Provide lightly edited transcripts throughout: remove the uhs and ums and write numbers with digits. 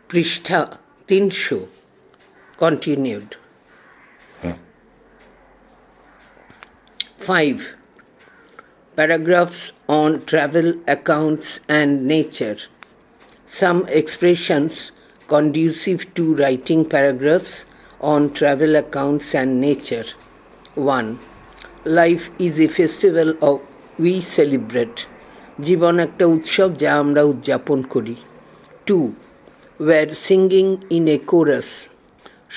পৃষ্ঠা ৩০০ continued. 5. Paragraphs on travel accounts and nature. Some expressions conducive to writing paragraphs on travel accounts and nature. 1. Life is a festival of we celebrate. জীবন একটা উৎসব যা আমরা উদযাপন করি. 2. Were singing in a chorus.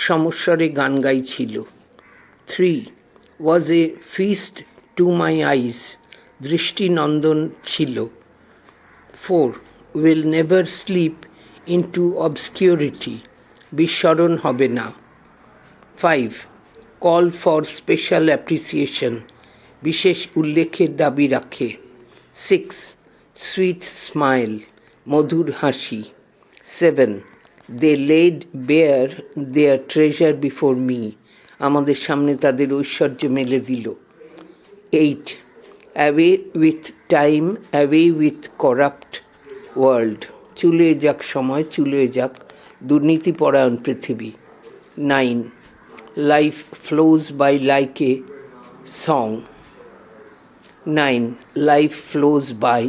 সমস্বরে গান গাইছিল. 3. Was a feast to my eyes. দৃষ্টি নন্দন ছিল. 4. Will never slip into obscurity. বিস্মরণ হবে না. 5. Call for special appreciation. বিশেষ উল্লেখের দাবি রাখে. 6. Sweet smile. মধুর হাসি. 7. They laid bare their treasure before me. আমাদের সামনে তাদের ঐশ্বর্য মেলে দিল. 8. Away with time, away with corrupt world. চলে যাক সময়, চলে যাক দুর্নীতিপরায়ণ পৃথিবী. 9. Life flows by like a song. 9. Life flows by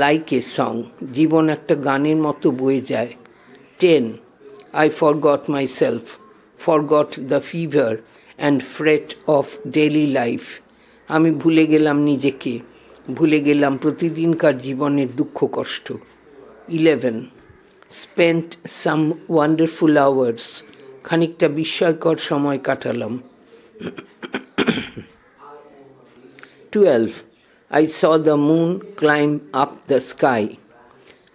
like a song. জীবন একটা গানের মতো বয়ে যায়. 10. I forgot myself, forgot the fever and fret of daily life. আমি ভুলে গেলাম নিজেকে, ভুলে গেলাম প্রতিদিনকার জীবনের দুঃখ কষ্ট. 11. Spent some wonderful hours. খানিকটা বিস্ময়কর সময় কাটালাম. 12. I saw the moon climb up the sky.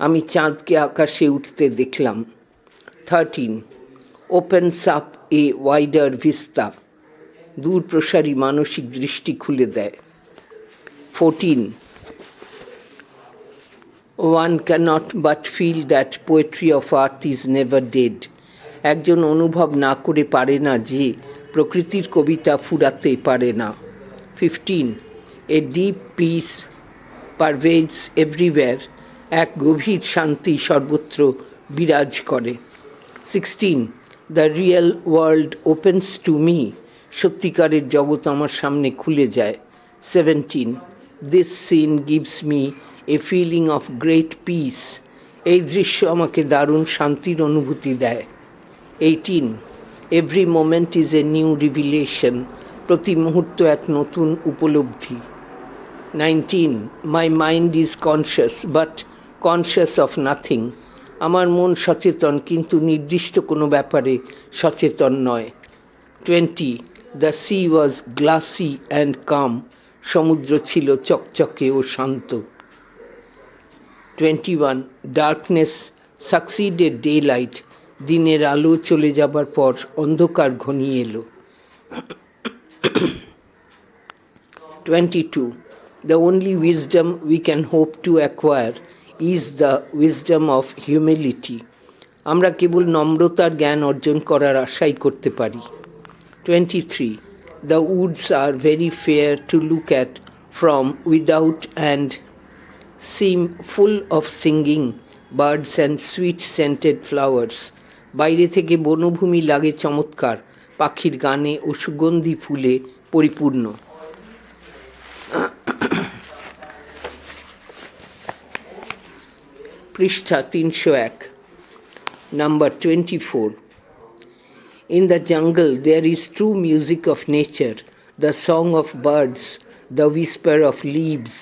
আমি চাঁদকে আকাশে উঠতে দেখলাম. 13. Opens up a wider vista. দূর প্রসারী মানসিক দৃষ্টি খুলে দেয়. 14. One cannot but feel that poetry of art is never dead. একজন অনুভব না করে পারে না যে প্রকৃতির কবিতা ফুরাতে পারে না. 15. A deep peace pervades everywhere. এক গভীর শান্তি সর্বত্র বিরাজ করে. 16. The real world opens to me. সত্যিকারের জগৎ আমার সামনে খুলে যায়. 17. This scene gives me a feeling of great peace. এই দৃশ্য আমাকে দারুণ শান্তির অনুভূতি দেয়. 18. Every moment is a new revelation. প্রতি মুহূর্ত এক নতুন উপলব্ধি. 19. My mind is conscious but conscious of nothing. আমার মন সচেতন কিন্তু নির্দিষ্ট কোনো ব্যাপারে সচেতন নয়. 20. The sea was glassy and calm. সমুদ্র ছিল চকচকে ও শান্ত. 21. Darkness succeeded daylight. দিনের আলো চলে যাবার পর অন্ধকার ঘনিয়ে এলো. 22. The only wisdom we can hope to acquire is the wisdom of humility. আমরা কেবল নম্রতার জ্ঞান অর্জন করার আশাই করতে পারি. 23. The woods are very fair to look at from without and seem full of singing birds and sweet-scented flowers. বাইরে থেকে বনভূমি লাগে চমৎকার, পাখির গানে ও সুগন্ধি ফুলে পরিপূর্ণ. পৃষ্ঠা ৩০১. Number 24. In the jungle there is true music of nature, the song of birds, the whisper of leaves.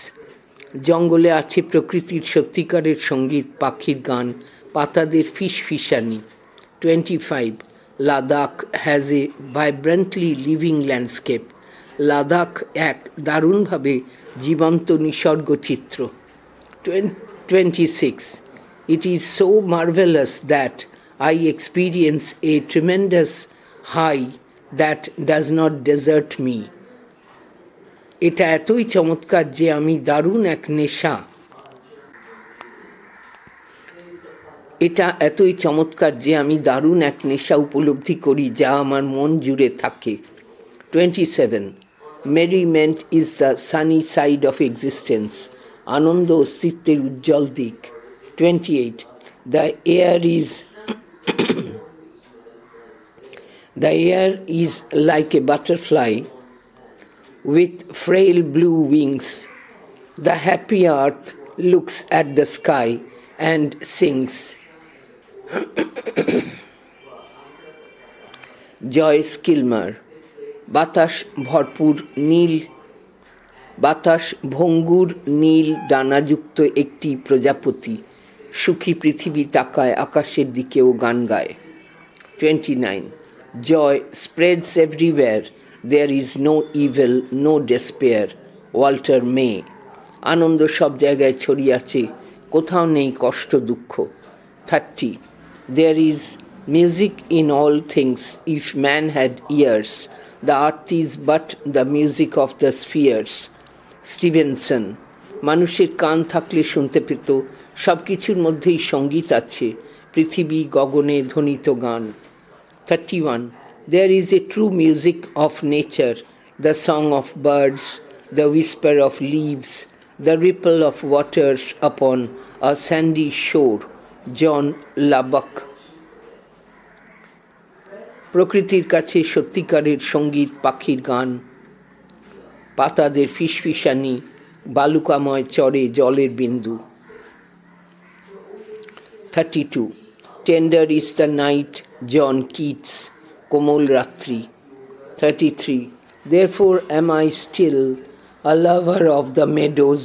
জঙ্গলে আছে প্রকৃতির সত্যিকারের সঙ্গীত, পাখির গান, পাতাদের ফিসফিসানি. 25. Ladakh has a vibrantly living landscape. Ladakh এক দারুণভাবে জীবন্ত নিসর্গচিত্র. 26. It is so marvelous that I experience a tremendous high that does not desert me. এটা এতই চমৎকার যে আমি দারুণ এক নেশা এটা এতই চমৎকার যে আমি দারুণ এক নেশা উপলব্ধি করি যা আমার মন জুড়ে থাকে. 27. Merriment is the sunny side of existence. আনন্দ অস্তিত্বের উজ্জ্বল দিক. 28. The air is The air is like a butterfly with frail blue wings. The happy earth looks at the sky and sings. Joyce Kilmer. বাতাস ভরপুর নীল, বাতাস ভঙ্গুর নীল ডানাযুক্ত একটি প্রজাপতি সুখী পৃথিবী তাকায় আকাশের দিকেও গান গায়। 29. Joy spreads everywhere. There is no evil, no despair. Walter মে। আনন্দ সব জায়গায় ছড়িয়ে কোথাও নেই কষ্ট দুঃখ। 30. There is music in all things. If man had ears, the earth is but the music of the spheres. Stevenson. মানুষের কান থাকলে শুনতে পেত সব কিছুর মধ্যেই সঙ্গীত আছে, পৃথিবী গগনে ধ্বনিত গান। 31. There is a true music of nature, the song of birds, the whisper of leaves, the ripple of waters upon a sandy shore. জন লাবাক। প্রকৃতির কাছে সত্যিকারের সঙ্গীত পাখির গান, পাতাদের ফিসফিসানি, বালুকাময় চরে জলের বিন্দু। 32. Tender is the night, John Keats, কোমল রাত্রি। 33. Therefore am I still a lover of the meadows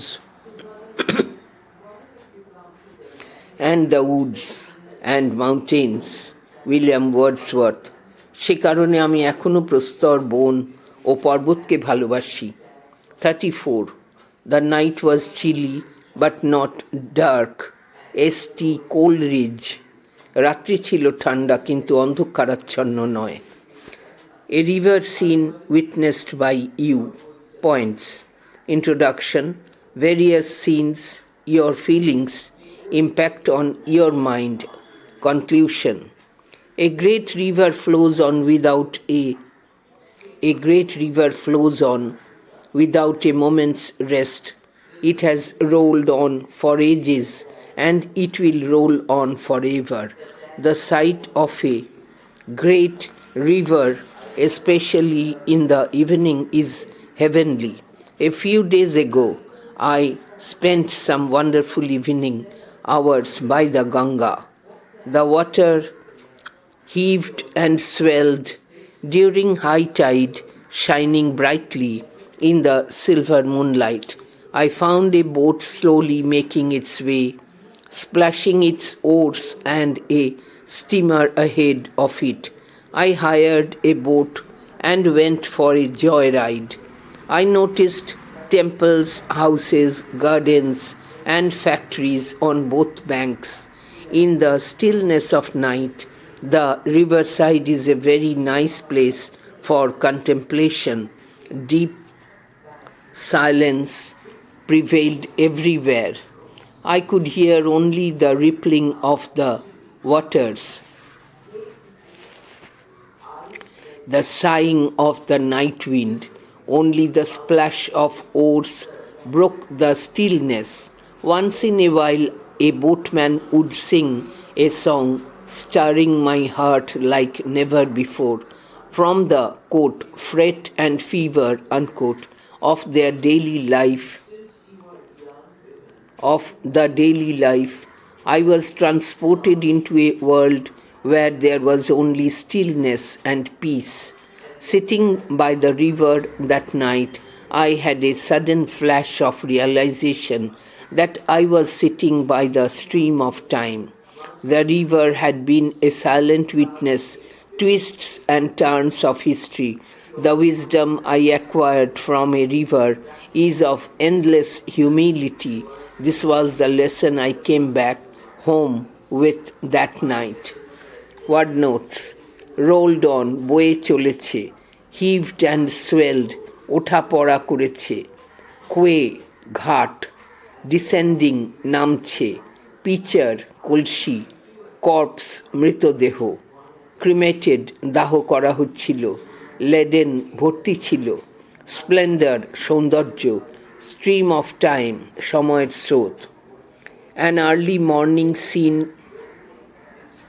and the woods and mountains. William Wordsworth. সে কারণে আমি এখনো প্রস্তর বন ও পর্বতকে ভালোবাসি। 34. The night was chilly but not dark. T Coleridge. রাত্রি ছিল ঠান্ডা কিন্তু অন্ধকারাচ্ছন্ন নয়। A river scene witnessed by you. Points. Introduction. Various scenes, your feelings, impact on your mind. Conclusion. A great river flows on without a moment's rest. It has rolled on for ages and it will roll on forever. The sight of a great river, especially in the evening, is heavenly. A few days ago, I spent some wonderful evening hours by the Ganga. The water heaved and swelled during high tide, shining brightly in the silver moonlight. I found a boat slowly making its way, splashing its oars and a steamer ahead of it. I hired a boat and went for a joyride. I noticed temples, houses, gardens, and factories on both banks. In the stillness of night, the riverside is a very nice place for contemplation. Deep silence prevailed everywhere. I could hear only the rippling of the waters, the sighing of the night wind. Only the splash of oars broke the stillness. Once in a while, a boatman would sing a song, stirring my heart like never before. From the, quote, fret and fever, unquote, of their daily life, I was transported into a world where there was only stillness and peace. Sitting by the river that night, I had a sudden flash of realization that I was sitting by the stream of time. The river had been a silent witness, twists and turns of history. The wisdom I acquired from a river is of endless humility. This was the lesson I came back home with that night. Word notes. Rolled on, বয়ে চলেছে, heaved and swelled, ওঠা পড়া করেছে, quay, ঘাট, descending, নামছে, pitcher, কলসি, corpse, মৃতদেহ, cremated, দাহ করা হচ্ছিল, laden, ভর্তি ছিল, splendor, সৌন্দর্য, stream of time, সময়ের স্রোত. An early morning scene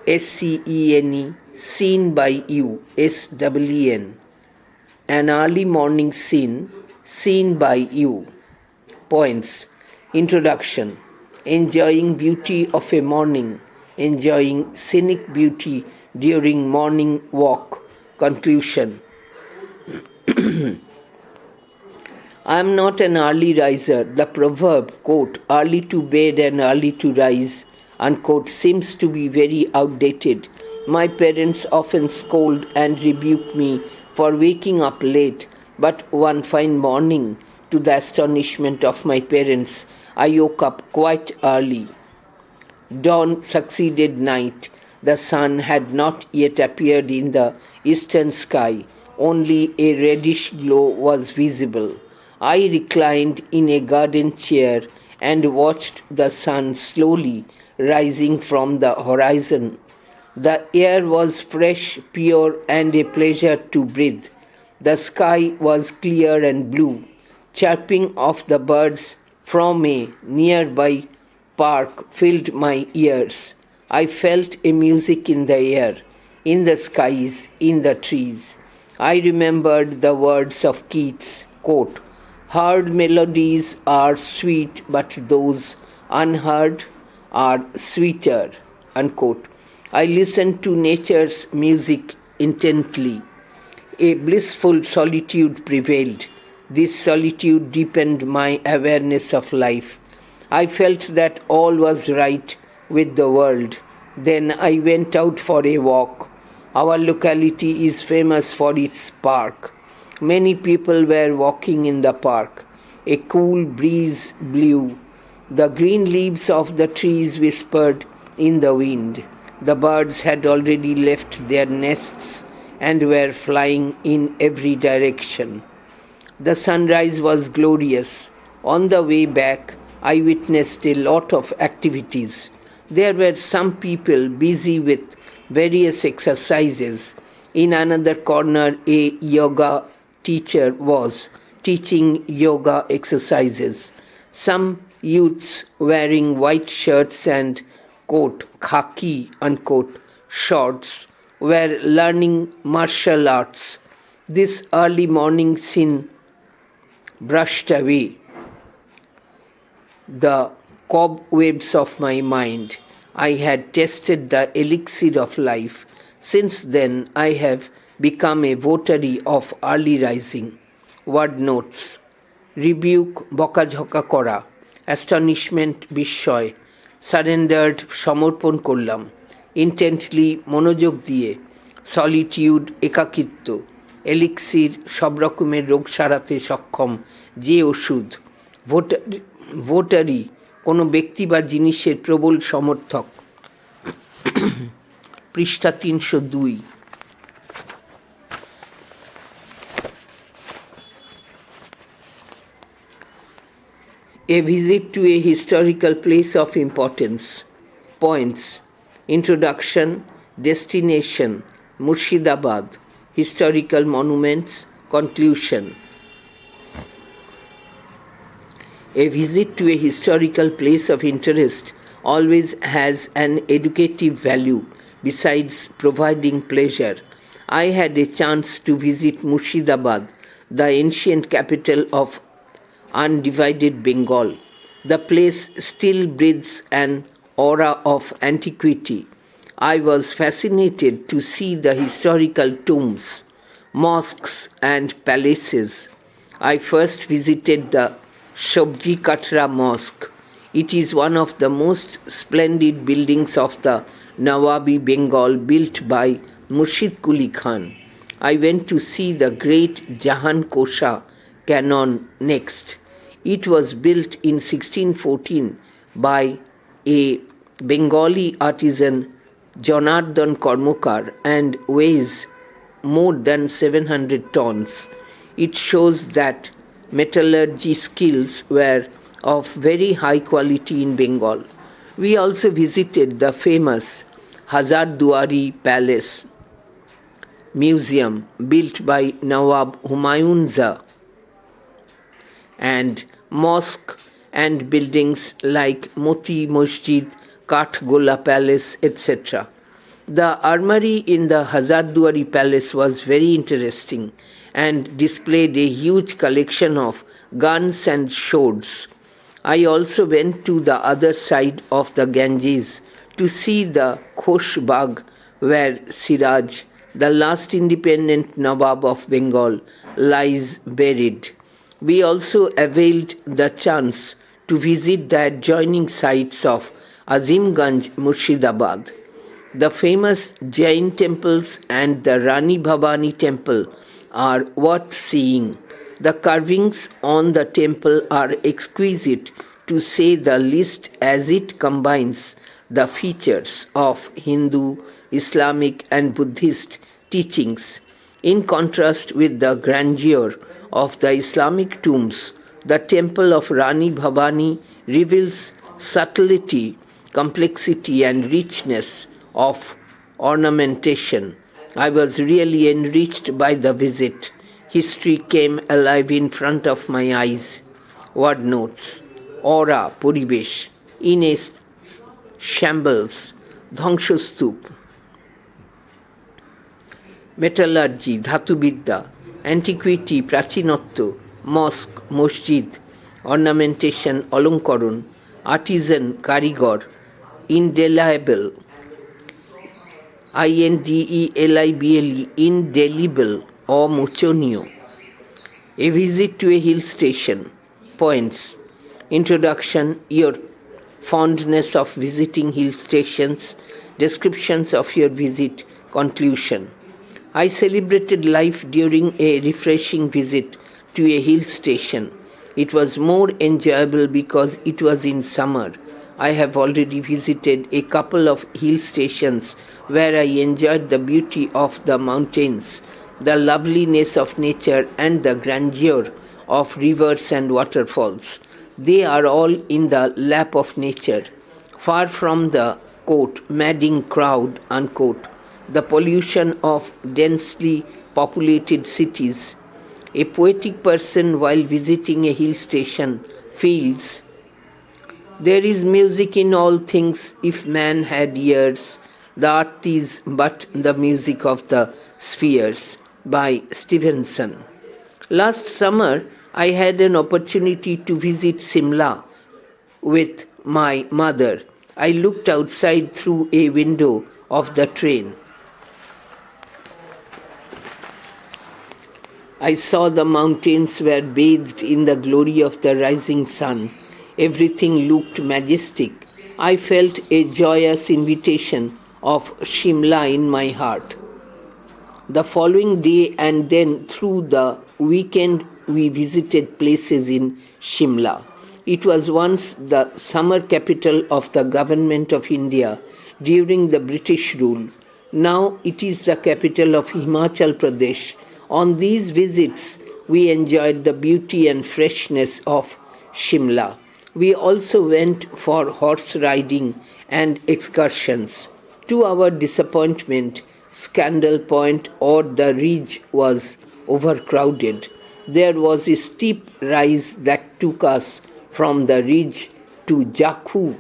SCENE, seen by you, SWEN. An early morning scene, seen by you. Points. Introduction. Enjoying beauty of a morning, enjoying scenic beauty during morning walk. Conclusion. I am not an early riser. The proverb, quote, early to bed and early to rise, unquote, seems to be very outdated. My parents often scold and rebuke me for waking up late, but one fine morning, to the astonishment of my parents, I woke up quite early. Dawn succeeded night. The sun had not yet appeared in the eastern sky. Only a reddish glow was visible. I reclined in a garden chair and watched the sun slowly rising from the horizon. The air was fresh, pure, and a pleasure to breathe. The sky was clear and blue. Chirping of the birds from a nearby park filled my ears. I felt a music in the air, in the skies, in the trees. I remembered the words of Keats, quote, heard melodies are sweet, but those unheard are sweeter, unquote. I listened to nature's music intently. A blissful solitude prevailed. This solitude deepened my awareness of life. I felt that all was right with the world. Then I went out for a walk. Our locality is famous for its park. Many people were walking in the park. A cool breeze blew. The green leaves of the trees whispered in the wind. The birds had already left their nests and were flying in every direction. The sunrise was glorious. On the way back, I witnessed a lot of activities. There were some people busy with various exercises. In another corner, a yoga teacher was teaching yoga exercises. Some youths wearing white shirts and, quote, khaki, unquote, shorts were learning martial arts. This early morning scene brushed away the cobwebs of my mind. I had tasted the elixir of life. Since then, I have become a votary of early rising. Word notes. Rebuke, বকাঝকা করা, astonishment, বিস্ময়, surrendered, সমর্পণ করলাম, ইন্টেন্টলি, মনোযোগ দিয়ে, solitude, একাকিত্ব, এলিক্সির, সব রকমের রোগ সারাতে সক্ষম যে ওষুধ, ভোটারি, কোনো ব্যক্তি বা জিনিসের প্রবল সমর্থক। পৃষ্ঠা 302। A visit to a historical place of importance. Points. Introduction. Destination. Murshidabad. Historical monuments. Conclusion. A visit to a historical place of interest always has an educative value besides providing pleasure. I had a chance to visit Murshidabad, the ancient capital of undivided Bengal. The place still breathes an aura of antiquity. I was fascinated to see the historical tombs, mosques, and palaces. I first visited the Shobji Katra Mosque. It is one of the most splendid buildings of the Nawabi Bengal built by Murshid Quli Khan. I went to see the great Jahan Kosha canon next. It was built in 1614 by a Bengali artisan Janardhan Karmokar and weighs more than 700 tons. It shows that metallurgy skills were of very high quality in Bengal. We also visited the famous Hazarduari Palace Museum built by Nawab Humayun Shah, and mosque and buildings like Moti Masjid, Kathgola Palace, etc. The armory in the Hazarduari Palace was very interesting and displayed a huge collection of guns and swords. I also went to the other side of the Ganges to see the Khosh Bagh where Siraj, the last independent Nawab of Bengal, lies buried. We also availed the chance to visit the adjoining sites of Azimganj, Murshidabad. The famous Jain temples and the Rani Bhavani temple are worth seeing. The carvings on the temple are exquisite to say the least, as it combines the features of Hindu, Islamic, and Buddhist teachings. In contrast with the grandeur of the Islamic tombs, the temple of Rani Bhavani reveals subtlety, complexity, and richness of ornamentation. I was really enriched by the visit. History came alive in front of my eyes. Word notes: Aura, Poribesh, in a shambles, Dhangshasthup. Metallurgy, Dhatuvidya, antiquity, Prachinotto, mosque, masjid, ornamentation, Olonkaron, artisan, Karigor, indelible, INDELIBLE, indelible or mochonio. A visit to a hill station. Points. Introduction, your fondness of visiting hill stations, descriptions of your visit, conclusion. I celebrated life during a refreshing visit to a hill station. It was more enjoyable because it was in summer. I have already visited a couple of hill stations where I enjoyed the beauty of the mountains, the loveliness of nature, and the grandeur of rivers and waterfalls. They are all in the lap of nature, far from the, quote, madding crowd, unquote, the pollution of densely populated cities. A poetic person, while visiting a hill station, feels, there is music in all things if man had ears. The art is but the music of the spheres, by Stevenson. Last summer, I had an opportunity to visit Simla with my mother. I looked outside through a window of the train. I saw the mountains were bathed in the glory of the rising sun. Everything looked majestic. I felt a joyous invitation of Shimla in my heart. The following day and then through the weekend we visited places in Shimla. It was once the summer capital of the government of India during the British rule. Now it is the capital of Himachal Pradesh. On these visits, we enjoyed the beauty and freshness of Shimla. We also went for horse riding and excursions. To our disappointment, Scandal Point or the Ridge was overcrowded. There was a steep rise that took us from the ridge to Jakhu,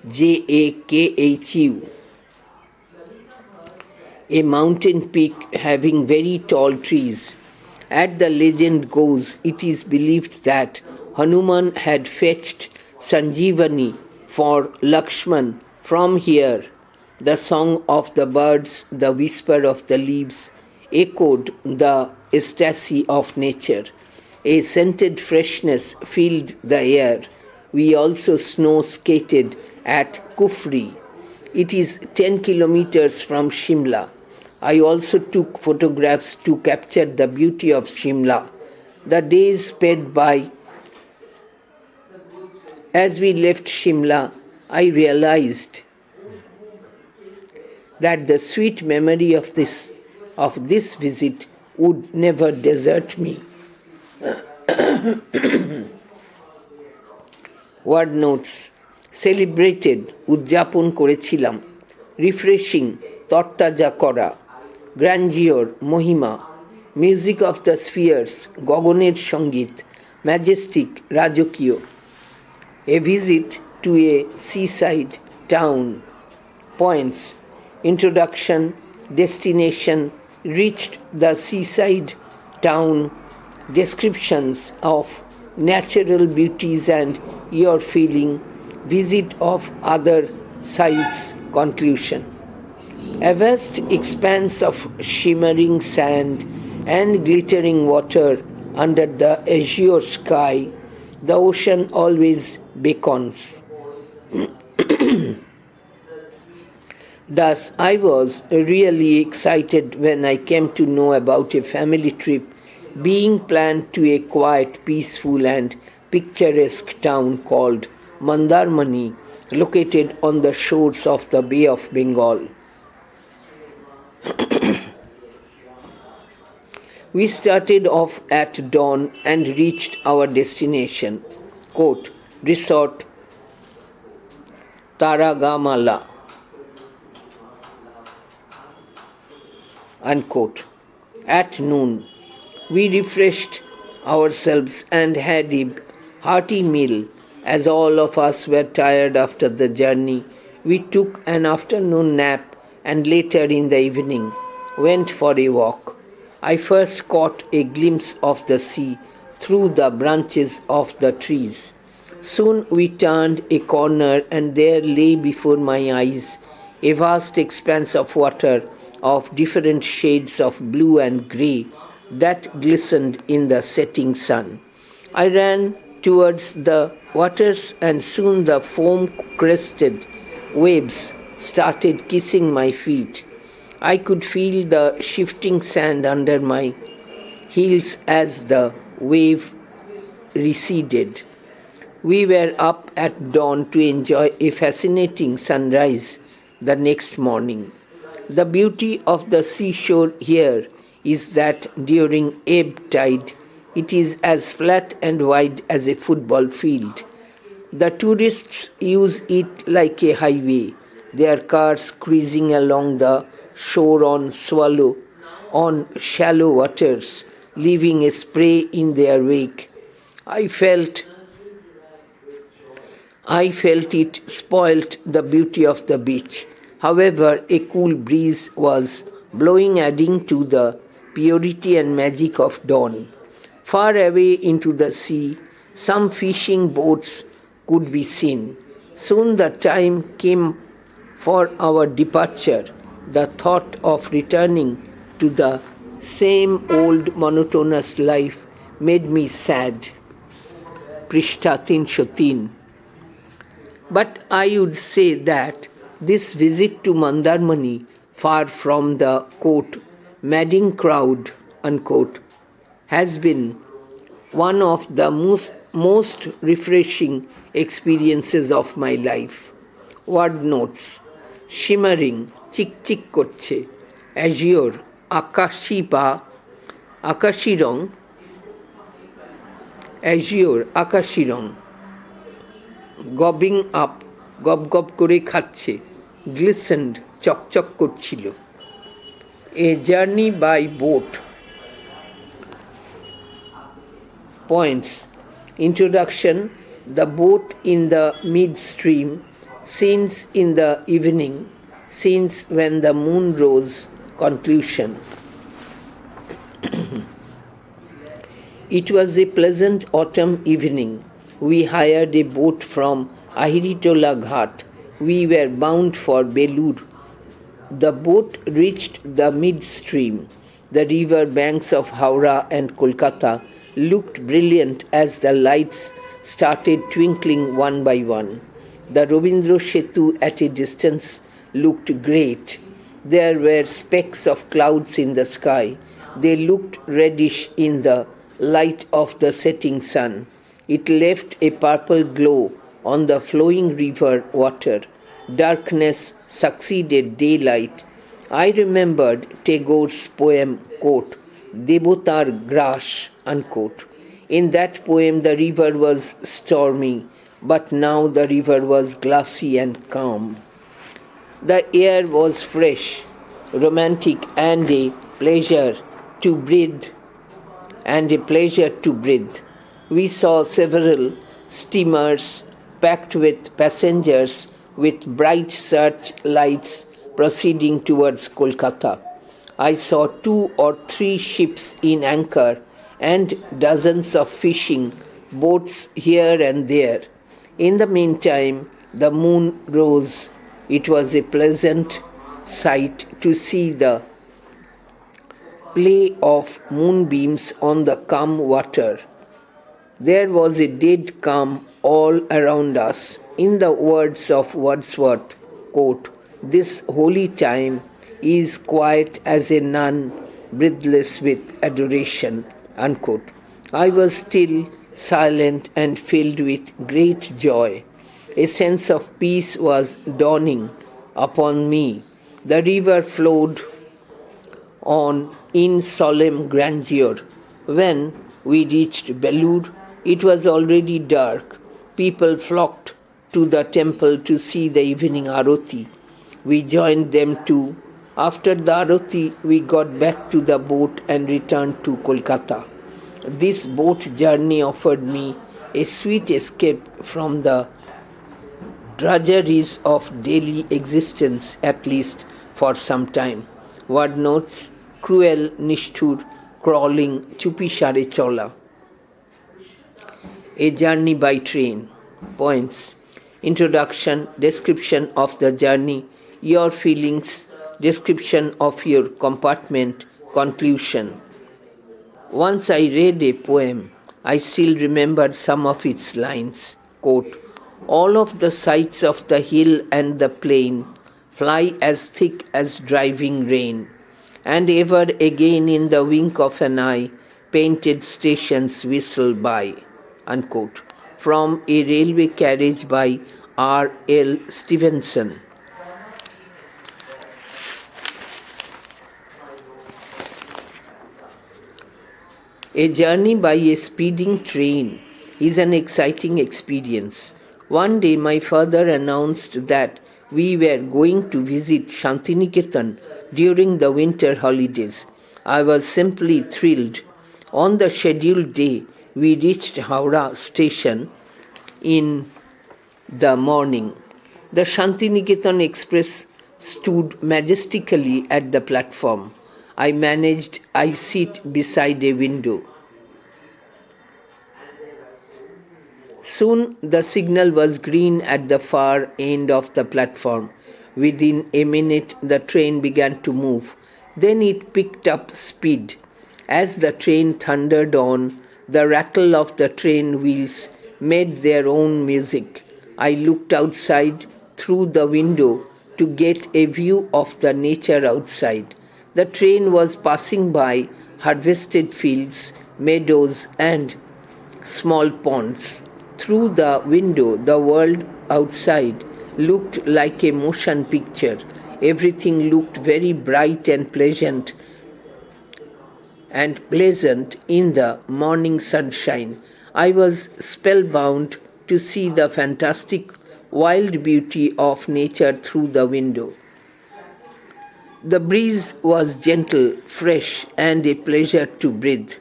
Jakhu, a mountain peak having very tall trees. As the legend goes, it is believed that Hanuman had fetched Sanjeevani for Lakshman from here. The song of the birds, the whisper of the leaves, echoed the ecstasy of nature. A scented freshness filled the air. We also snow skated at Kufri. It is 10 kilometers from Shimla. I also took photographs to capture the beauty of Shimla. The days sped by. As we left Shimla, I realized that the sweet memory of this visit would never desert me. Word notes. Celebrated, উদযাপন করেছিলাম. Refreshing, তরতাজা করা. Grandeur, Mahima. Music of the spheres, গগনের সঙ্গীত. Majestic, রাজকীয়. A visit to a seaside town. Points. Introduction, destination, reached the seaside town, descriptions of natural beauties and your feeling, visit of other sites, conclusion. A vast expanse of shimmering sand and glittering water under the azure sky, the ocean always beckons. Thus, I was really excited when I came to know about a family trip being planned to a quiet, peaceful, and picturesque town called Mandarmani, located on the shores of the Bay of Bengal. We started off at dawn and reached our destination, quote, Resort Taragamala, unquote. At noon, we refreshed ourselves and had a hearty meal. As all of us were tired after the journey, we took an afternoon nap and later in the evening went for a walk. I first caught a glimpse of the sea through the branches of the trees. Soon we turned a corner and there lay before my eyes a vast expanse of water of different shades of blue and grey that glistened in the setting sun. I ran towards the waters and soon the foam-crested waves started kissing my feet. I could feel the shifting sand under my heels as the wave receded. We were up at dawn to enjoy a fascinating sunrise the next morning. The beauty of the seashore here is that during ebb tide, it is as flat and wide as a football field. The tourists use it like a highway, their cars cruising along the shore on shallow waters, leaving a spray in their wake. I felt it spoilt the beauty of the beach. However, a cool breeze was blowing, adding to the purity and magic of dawn. Far away into the sea, some fishing boats could be seen. Soon the time came for our departure. The thought of returning to the same old monotonous life made me sad. Prishta 303. But I would say that this visit to Mandarmani, far from the quote, madding crowd, unquote, has been one of the most refreshing experiences of my life. Word notes: shimmering, chick chick korche, azure, akashirong, azure, akashirong, gobbing up, গব গব করে খাচ্ছে, glistened, চকচক করছিল. A journey by boat. Points. Introduction, the boat in the midstream, scenes in the evening, scenes when the moon rose, conclusion. It was a pleasant autumn evening. We hired a boat from Ahiritola Ghat. We were bound for Belur. The boat reached the midstream. The river banks of Howrah and Kolkata looked brilliant as the lights started twinkling one by one. The Robindra Setu at a distance looked great. There were specks of clouds in the sky. They looked reddish in the light of the setting sun. It left a purple glow on the flowing river water. Darkness succeeded daylight. I remembered Tagore's poem, quote, Devotar Grash, unquote. In that poem, the river was stormy, but now the river was glassy and calm. The air was fresh, romantic, and a pleasure to breathe. We saw several steamers packed with passengers with bright search lights proceeding towards Kolkata. I saw 2 or 3 ships in anchor and dozens of fishing boats here and there. In the meantime, the moon rose. It was a pleasant sight to see the play of moonbeams on the calm water. There was a dead calm all around us. In the words of Wordsworth, quote, "This holy time is quiet as a nun, breathless with adoration." Unquote. I was still, silent, and filled with great joy. A sense of peace was dawning upon me. The river flowed on in solemn grandeur. When we reached Belur, it was already dark. People flocked to the temple to see the evening arati. We joined them too. After the arati, we got back to the boat and returned to Kolkata. This boat journey offered me a sweet escape from the drudgeries of daily existence, at least for some time. Word notes: cruel, nishthur, crawling, chupi share chola. A journey by train. Points: introduction, description of the journey, your feelings, description of your compartment, conclusion. Once I read a poem. I still remember some of its lines. Quote, "All of the sights of the hill and the plain fly as thick as driving rain, and ever again in the wink of an eye, painted stations whistle by." Unquote. From A Railway Carriage by R. L. Stevenson. A journey by a speeding train is an exciting experience. One day my father announced that we were going to visit Shantiniketan during the winter holidays. I was simply thrilled. On the scheduled day, we reached Howrah station in the morning. The Shantiniketan Express stood majestically at the platform. I sit beside a window. Soon the signal was green at the far end of the platform. Within a minute the train began to move. Then it picked up speed. As the train thundered on, the rattle of the train wheels made their own music. I looked outside through the window to get a view of the nature outside. The train was passing by harvested fields, meadows, and small ponds. Through the window, the world outside looked like a motion picture. Everything looked very bright and pleasant in the morning sunshine. I was spellbound to see the fantastic wild beauty of nature through the window. The breeze was gentle, fresh, and a pleasure to breathe.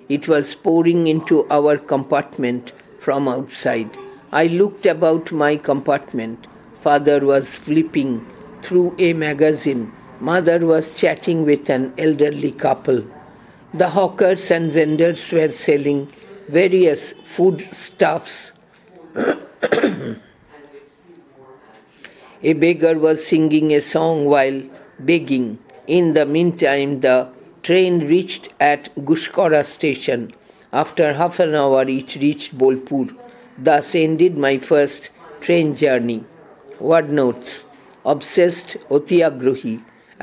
It was pouring into our compartment from outside. I looked about my compartment. Father was flipping through a magazine. Mother was chatting with an elderly couple. The hawkers and vendors were selling various foodstuffs. A beggar was singing a song while begging. In the meantime, the train reached at Gushkora station. After half an hour, it reached Bolpur. Thus ended my first train journey. Word notes: obsessed, অতিয়াগ্রহী,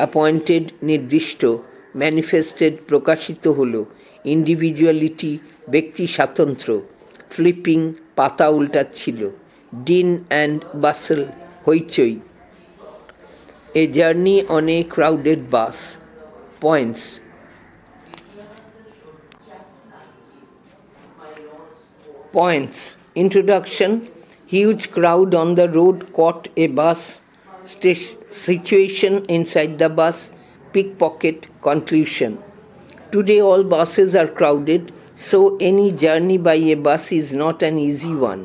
appointed, নির্দিষ্ট, manifested, প্রকাশিত হলো, individuality, ব্যক্তি স্বাতন্ত্র্য, flipping, পাতা উল্টাচ্ছিল, din and bustle, Hoichoi. A journey on a crowded bus. Points: Introduction: huge crowd on the road caught a bus. Situation inside the bus. Pickpocket. Conclusion: today all buses are crowded, so any journey by a bus is not an easy one.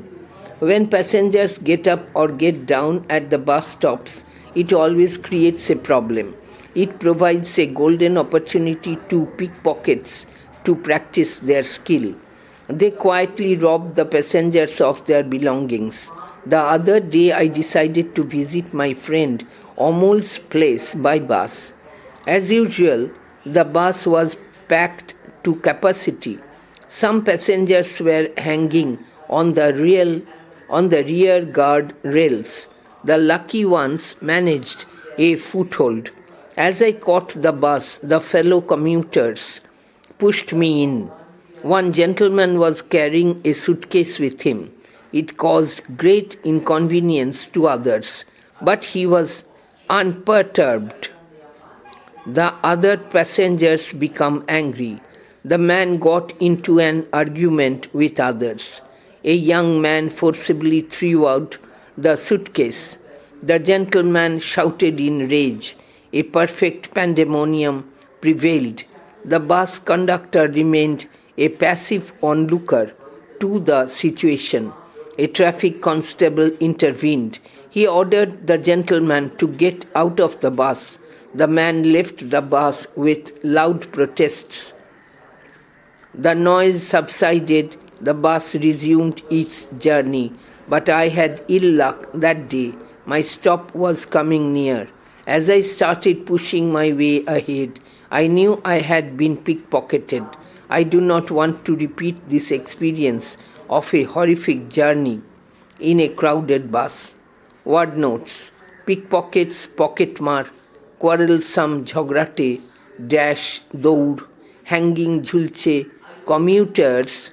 When passengers get up or get down at the bus stops, it always creates a problem. It provides a golden opportunity to pickpockets to practice their skill. They quietly rob the passengers of their belongings. The other day, I decided to visit my friend Omol's place by bus. As usual, the bus was packed to capacity. Some passengers were hanging on the rear guard rails. The lucky ones managed a foothold. As I caught the bus, the fellow commuters pushed me in. One gentleman was carrying a suitcase with him. It caused great inconvenience to others, but he was unperturbed. The other passengers became angry. The man got into an argument with others. A young man forcibly threw out the suitcase. The gentleman shouted in rage. A perfect pandemonium prevailed. The bus conductor remained a passive onlooker to the situation. A traffic constable intervened. He ordered the gentleman to get out of the bus. The man left the bus with loud protests. The noise subsided, the bus resumed its journey, but I had ill luck that day. My stop was coming near. As I started pushing my way ahead, I knew I had been pickpocketed. I do not want to repeat this experience of a horrific journey in a crowded bus. Word notes: pickpockets, pocketmar, quarrelsome jhograte, dash, dour, hanging jhulche, commuters,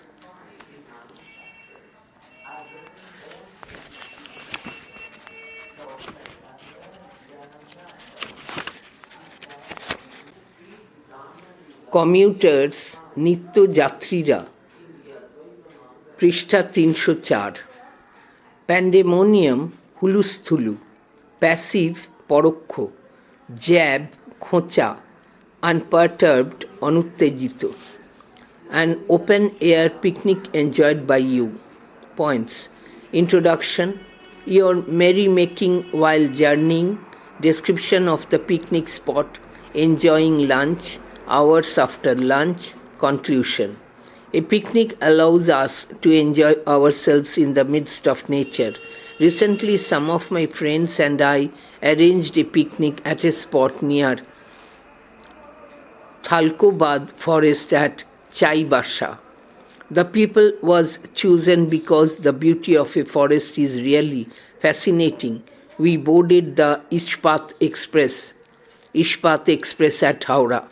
নিত্য যাত্রীরা, পৃষ্ঠা 304। Pandemonium হুলুস্থুলু, passive পরোক্ষ, jab খোঁচা, আনপারটার্বড অনুত্তেজিত। An open-air picnic enjoyed by you. Points. Introduction. Your merrymaking while journeying. Description of the picnic spot. Enjoying lunch. Hours after lunch. Conclusion. A picnic allows us to enjoy ourselves in the midst of nature. Recently, some of my friends and I arranged a picnic at a spot near Thalkobad forest at Chaibasha. The people was chosen because the beauty of a forest is really fascinating. We boarded the Ishpat Express at Howrah.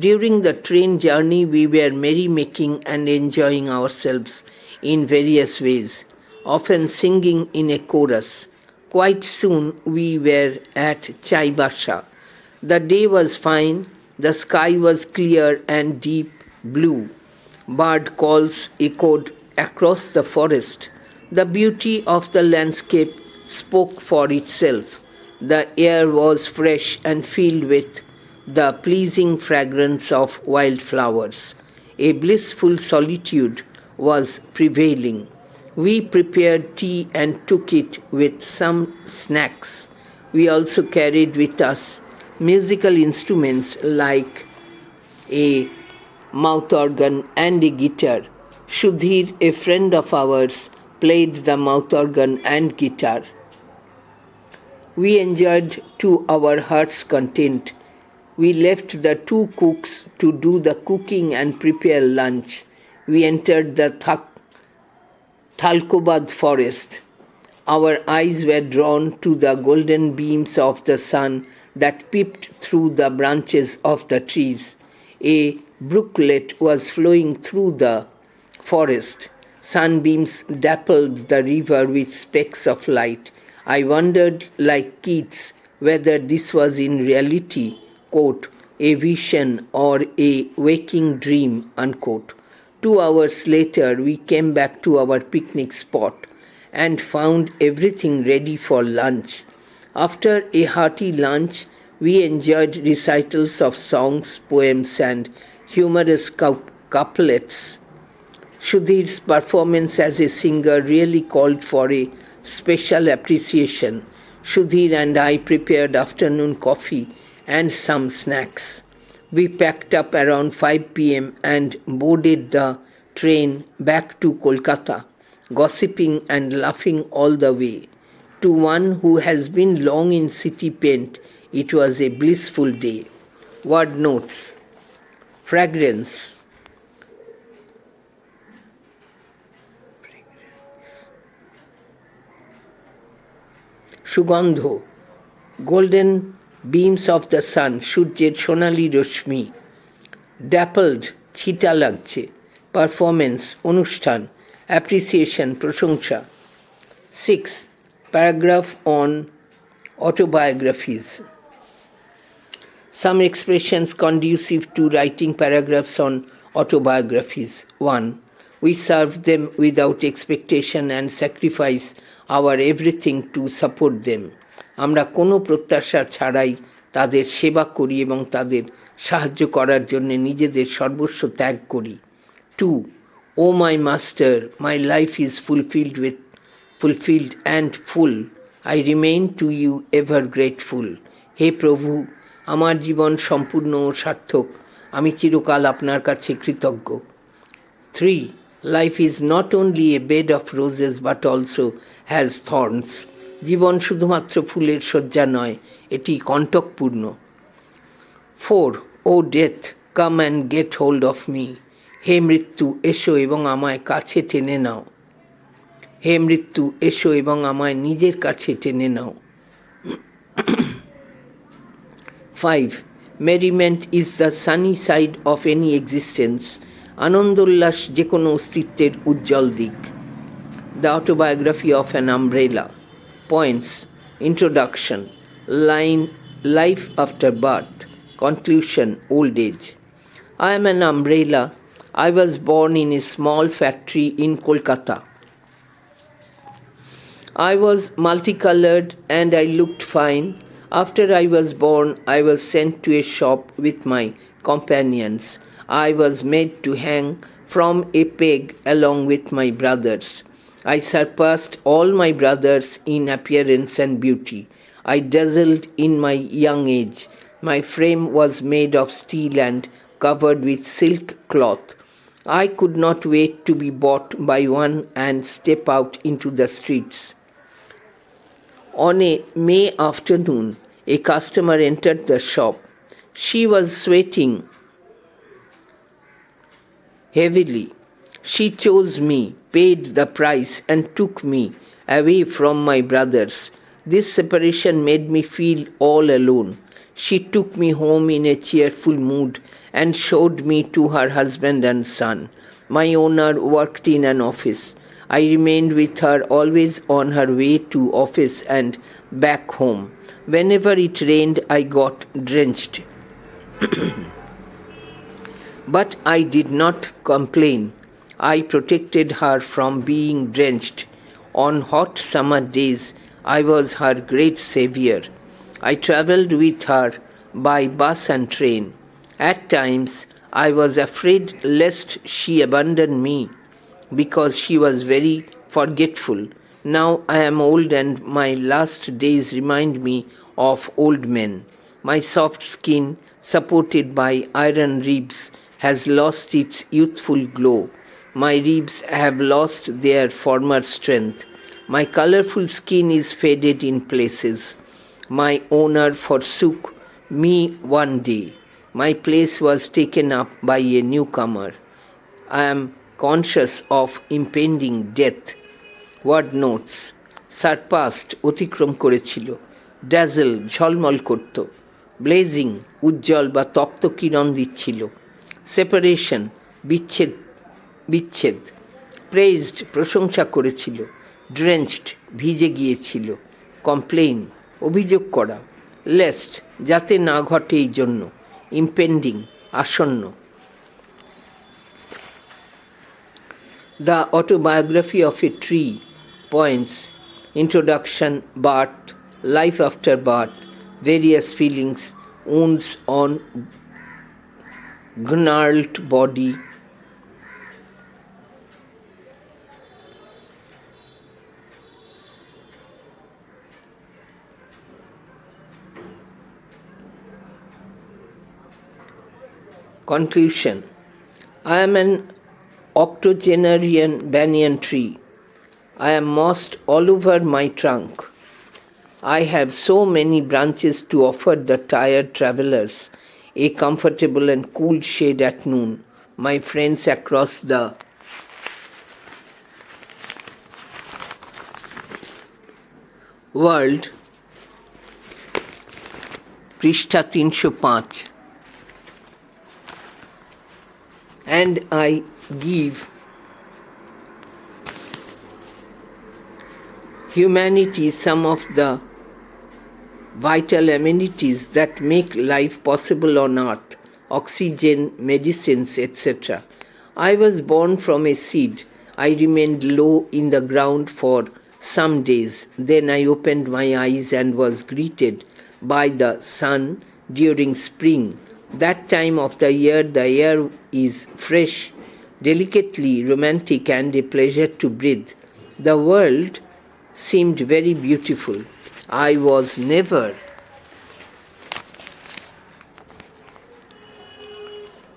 During the train journey, we were merrymaking and enjoying ourselves in various ways, often singing in a chorus. Quite soon we were at Chaibasha. The day was fine, the sky was clear and deep blue. Bird calls echoed across the forest. The beauty of the landscape spoke for itself. The air was fresh and filled with the pleasing fragrance of wildflowers. A blissful solitude was prevailing. We prepared tea and took it with some snacks. We also carried with us musical instruments like a mouth organ and a guitar. Shudhir, a friend of ours, played the mouth organ and guitar. We enjoyed to our heart's content. We left the two cooks to do the cooking and prepare lunch. We entered the Thalkobad forest. Our eyes were drawn to the golden beams of the sun that peeped through the branches of the trees. A brooklet was flowing through the forest. Sunbeams dappled the river with specks of light. I wondered, like Keats, whether this was in reality, quote, a vision or a waking dream, unquote. 2 hours later, we came back to our picnic spot and found everything ready for lunch. After a hearty lunch, we enjoyed recitals of songs, poems, and humorous couplets. Shudhir's performance as a singer really called for a special appreciation. Sudhir and I prepared afternoon coffee and some snacks. We packed up around 5 p.m. and boarded the train back to Kolkata, gossiping and laughing all the way. To one who has been long in city paint, it was a blissful day. Word notes: fragrance, সুগন্ধ, golden beams of the sun, সূর্যের সোনালি রশ্মি, dappled, ছিটা লাগছে, performance, অনুষ্ঠান, appreciation, প্রশংসা. 6. Paragraph on autobiographies. Some expressions conducive to writing paragraphs on autobiographies. 1. We serve them without expectation and sacrifice our everything to support them. আমরা কোনো প্রত্যাশা ছাড়াই তাদের সেবা করি এবং তাদের সাহায্য করার জন্য নিজেদের সর্বস্ব ত্যাগ করি. 2. Oh my master, my life is fulfilled and full. I remain to you ever grateful. হে প্রভু, আমার জীবন সম্পূর্ণ ও সার্থক, আমি চিরকাল আপনার কাছে কৃতজ্ঞ. 3. Life is not only a bed of roses but also has thorns. জীবন শুধুমাত্র ফুলের শয্যা নয়, এটি কণ্টকপূর্ণ. 4. Oh death, come and get hold of me. হে মৃত্যু, এসো এবং আমায় কাছে টেনে নাও. হে মৃত্যু, এসো এবং আমায় নিজের কাছে টেনে নাও. 5. Merriment is the sunny side of any existence. আনন্দোল্লাস যে কোনো অস্তিত্বের উজ্জ্বল দিক. The autobiography of an umbrella. Points: Introduction, line life after birth, conclusion old age. I am an umbrella. I was born in a small factory in Kolkata. I was multicolored and I looked fine. After I was born, I was sent to a shop with my companions. I was made to hang from a peg along with my brothers. I surpassed all my brothers in appearance and beauty. I dazzled in my young age. My frame was made of steel and covered with silk cloth. I could not wait to be bought by one and step out into the streets. On a May afternoon, a customer entered the shop. She was sweating heavily. She chose me, paid the price, and took me away from my brothers. This separation made me feel all alone. She took me home in a cheerful mood and showed me to her husband and son. My owner worked in an office. I remained with her, always on her way to office and back home. Whenever it rained, I got drenched. But I did not complain. I protected her from being drenched. On hot summer days, I was her great savior. I traveled with her by bus and train. At times, I was afraid lest she abandon me because she was very forgetful. Now I am old and my last days remind me of old men. My soft skin, supported by iron ribs, has lost its youthful glow. My ribs have lost their former strength. My colorful skin is faded in places. My owner forsook me one day. My place was taken up by a newcomer. I am conscious of impending death. Word notes: surpassed, অতিক্রম করেছিল. Dazzle, ঝলমল করত. Blazing, উজ্জ্বল বা তপ্ত কিরণ দিচ্ছিল. Separation, বিচ্ছেদ. Praised, প্রশংসা করেছিল. Drenched, ভিজে গিয়েছিল. Complain, অভিযোগ করা. Lest, যাতে না ঘটে এই জন্য. Impending, আসন্ন. The autobiography of a tree. Points: Introduction, birth, life after birth, various feelings, wounds on gnarled body, Conclusion. I am an octogenarian banyan tree. I am mossed all over my trunk. I have so many branches to offer the tired travelers a comfortable and cool shade at noon. My friends across the world, পৃষ্ঠা 305, and I give humanity some of the vital amenities that make life possible on earth: oxygen, medicines, etc. I was born from a seed. I remained low in the ground for some days. Then I opened my eyes and was greeted by the sun during spring. That time of the year the air is fresh, delicately romantic, and a pleasure to breathe. The world seemed very beautiful. I was never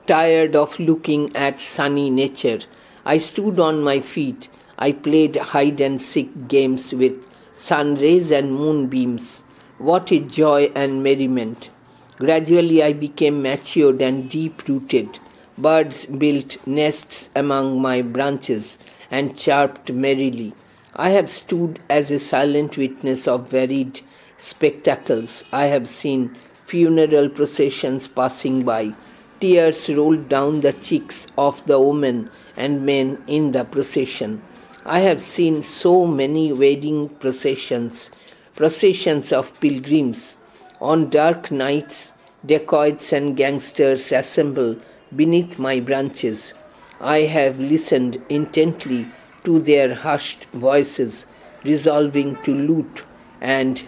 tired of looking at sunny nature. I stood on my feet. I played hide and seek games with sun rays and moonbeams. What a joy and merriment! Gradually I became matured and deep-rooted. Birds built nests among my branches and chirped merrily. I have stood as a silent witness of varied spectacles. I have seen funeral processions passing by. Tears rolled down the cheeks of the women and men in the procession. I have seen so many wedding processions of pilgrims. On dark nights, dacoits and gangsters assemble beneath my branches. I have listened intently to their hushed voices, resolving to loot and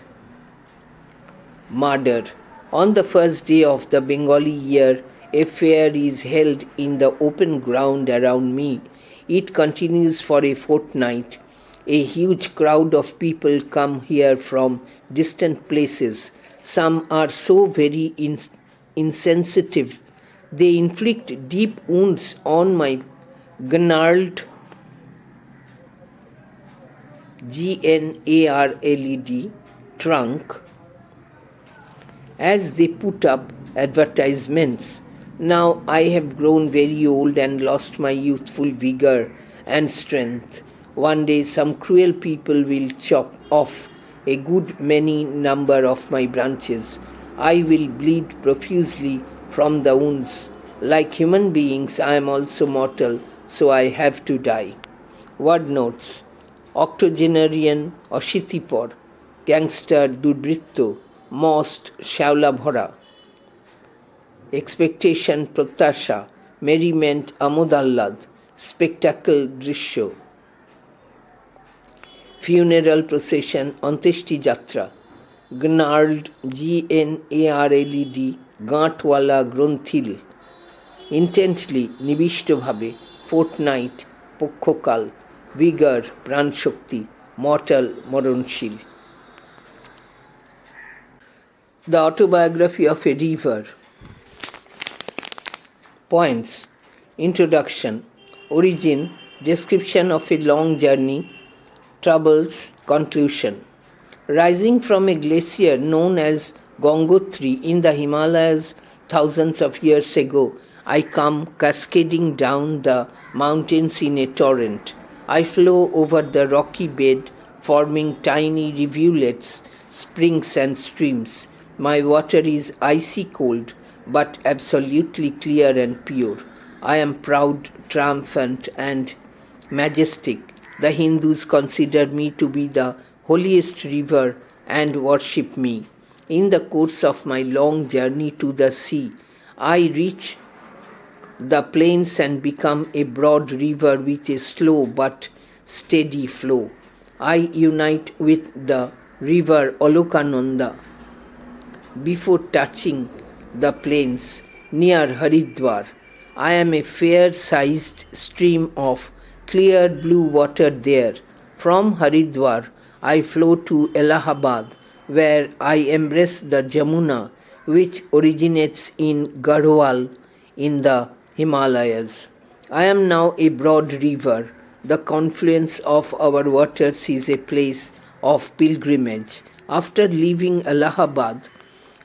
murder. On the first day of the Bengali year, a fair is held in the open ground around me. It continues for a fortnight. A huge crowd of people come here from distant places. Some are so very insensitive. They inflict deep wounds on my gnarled GNARLED trunk as they put up advertisements. Now I have grown very old and lost my youthful vigor and strength. One day some cruel people will chop off a good many number of my branches. I will bleed profusely from the wounds. Like human beings, I am also mortal, so I have to die. Word notes: octogenarian অশীতিপর, gangster দুর্বৃত্ত, mossed শ্যাওলা ভরা, expectation প্রত্যাশা, merriment আমোদ আহ্লাদ, spectacle দৃশ্য, funeral procession অন্ত্যেষ্টি যাত্রা, gnarled GNARLED গাঁটওয়ালা গ্রন্থিল, intently নিবিষ্টভাবে, fortnight পক্ষকাল, vigor প্রাণশক্তি, mortal মরণশীল. The autobiography of a river. Points. Introduction. Origin. Description of a long journey. Troubles. Conclusion. Rising from a glacier known as Gangotri in the Himalayas thousands of years ago, I come cascading down the mountains in a torrent. I flow over the rocky bed, forming tiny rivulets, springs and streams. My water is icy cold, but absolutely clear and pure. I am proud, triumphant, and majestic. The Hindus consider me to be the holiest river and worship me. In the course of my long journey to the sea, I reach the plains and become a broad river with a slow but steady flow. I unite with the river Olokananda before touching the plains near Haridwar. I am a fair-sized stream of clear blue water there. From Haridwar, I flow to Allahabad, where I embrace the Jamuna, which originates in Garhwal in the Himalayas. I am now a broad river. The confluence of our waters is a place of pilgrimage. After leaving Allahabad,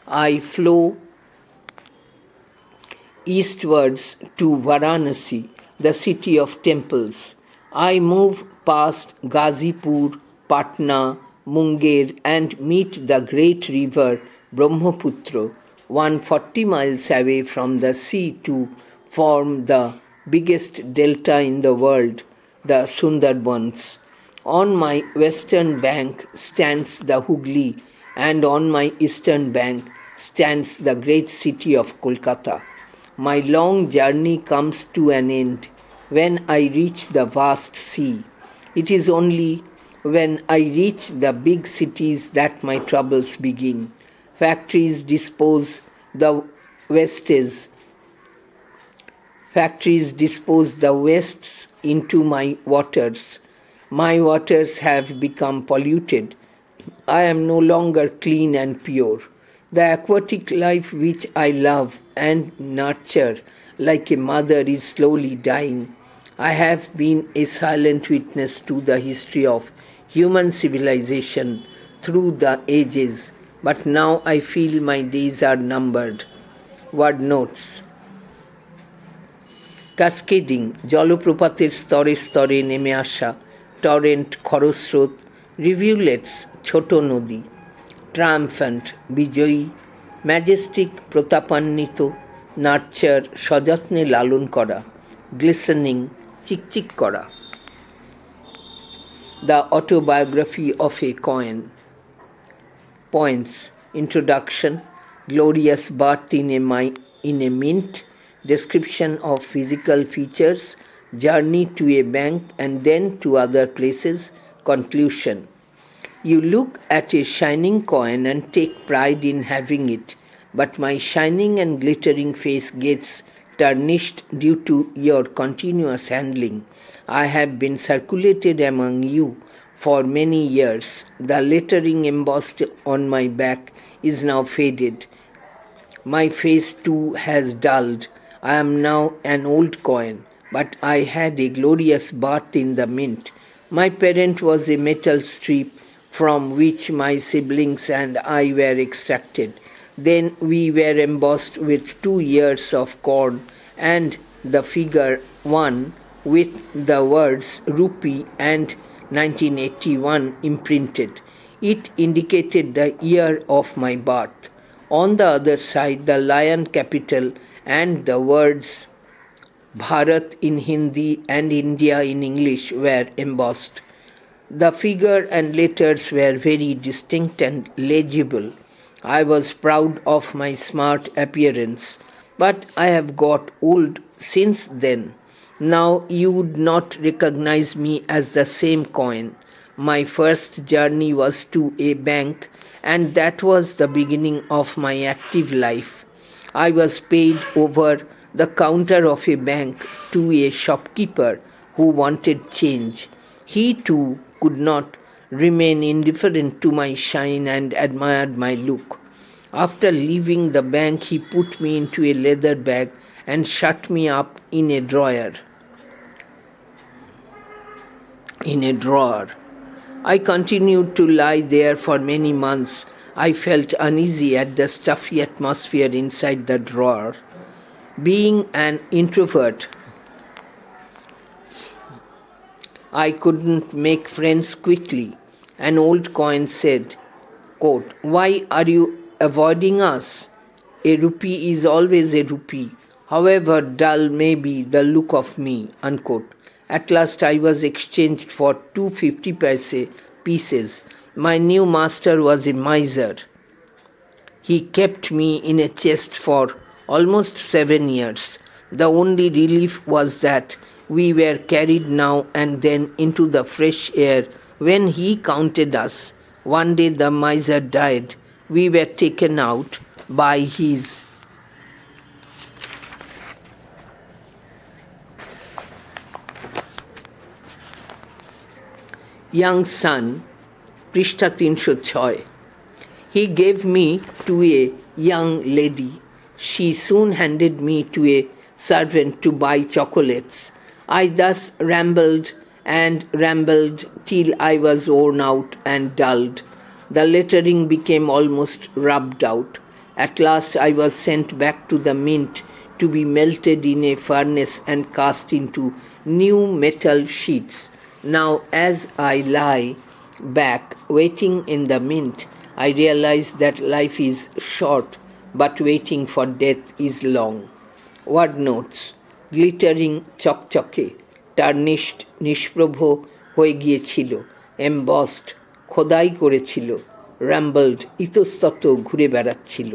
I flow eastwards to Varanasi, the city of temples. I move past Ghazipur, Patna, Munger, and meet the great river Brahmaputra, 140 miles away from the sea to form the biggest delta in the world, the Sundarbans. On my western bank stands the Hooghly, and on my eastern bank stands the great city of Kolkata. My long journey comes to an end when I reach the vast sea. It is only when I reach the big cities that my troubles begin. Factories dispose the wastes. Factories dispose the wastes into my waters. My waters have become polluted. I am no longer clean and pure. The aquatic life which I love and nurture like a mother is slowly dying. I have been a silent witness to the history of human civilization through the ages, but now I feel my days are numbered. Word notes. কাস্কেডিং, জলপ্রপাতের স্তরে স্তরে নেমে আসা, torrent, খরস্রোত, রিভিউলেটস, ছোট নদী, triumphant, বিজয়ী, Majestic, প্রতাপান্বিত, nurture, সযত্নে লালন করা, গ্লিসেনিং, চিকচিক করা। The autobiography of A coin. Points. Introduction. Glorious birth in a mint. Description of physical features. Journey to a bank and then to other places. Conclusion. You look at a shining coin and take pride in having it, but my shining and glittering face gets tarnished due to your continuous handling. I have been circulated among you for many years. The lettering embossed on my back is now faded. My face too has dulled. I am now an old coin, but I had a glorious birth in the mint. My parent was a metal strip from which my siblings and I were extracted. Then we were embossed with 2 ears of corn and the figure 1 with the words rupee and 1981 imprinted. It indicated the year of my birth. On the other side, the lion capital and the words Bharat in Hindi and India in English were embossed. The figure and letters were very distinct and legible. I was proud of my smart appearance, but I have got old since then. Now you would not recognize me as the same coin. My first journey was to a bank, and that was the beginning of my active life. I was paid over the counter of a bank to a shopkeeper who wanted change. He too could not remain indifferent to my shine and admired my look. After leaving the bank, he put me into a leather bag and shut me up in a drawer. I continued to lie there for many months. I felt uneasy at the stuffy atmosphere inside the drawer. Being an introvert, I couldn't make friends quickly. An old coin said, quote, "Why are you avoiding us? A rupee is always a rupee, however dull may be the look of me." Unquote. At last I was exchanged for 250 pieces. My new master was a miser. He kept me in a chest for almost 7 years. The only relief was that we were carried now and then into the fresh air when he counted us. One day the miser died. We were taken out by his young son, পৃষ্ঠা 306. He gave me to a young lady. She soon handed me to a servant to buy chocolates. I thus rambled and rambled till I was worn out and dulled. The lettering became almost rubbed out. At last I was sent back to the mint to be melted in a furnace and cast into new metal sheets. Now, as I lie back waiting in the mint, I realize that life is short, but waiting for death is long. Word notes: glittering চকচকে, টার্নিশড নিষ্প্রভ হয়ে গিয়েছিল, embossed খোদাই করেছিল, র্যাম্বলড ইতস্তত ঘুরে বেড়াচ্ছিল।